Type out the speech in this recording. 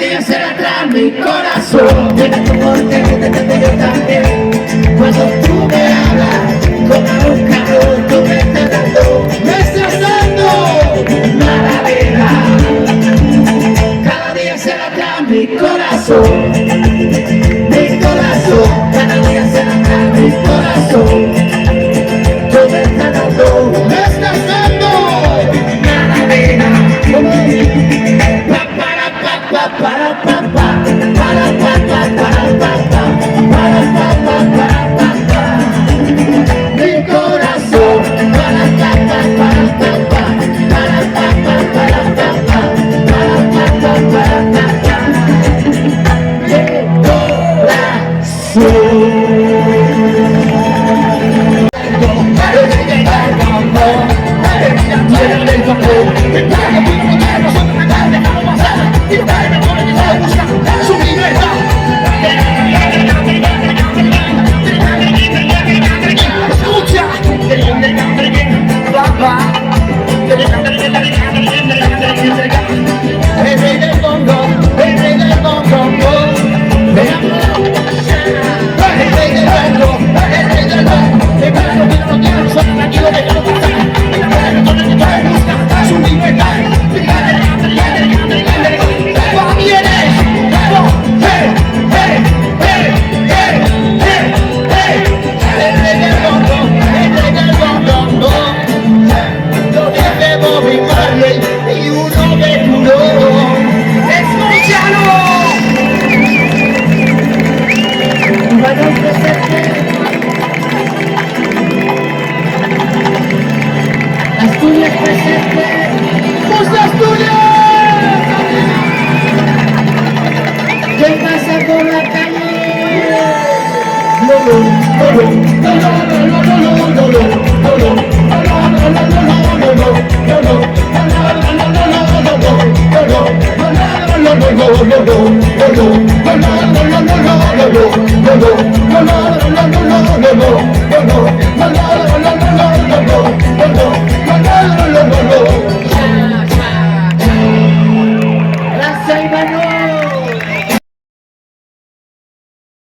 día será atrás mi corazón. Mira tu porte que te canto yo también. Cuando tú me hablas, como un calor, tú me estás dando. Me estás dando maravilla. Cada día será atrás mi corazón. Mi corazón, cada día será atrás mi corazón. Tú me estás dando. Me estás dando maravilla. Mi corazón Asturias presente. ¡Musa Asturias! ¿Qué pasa por la calle?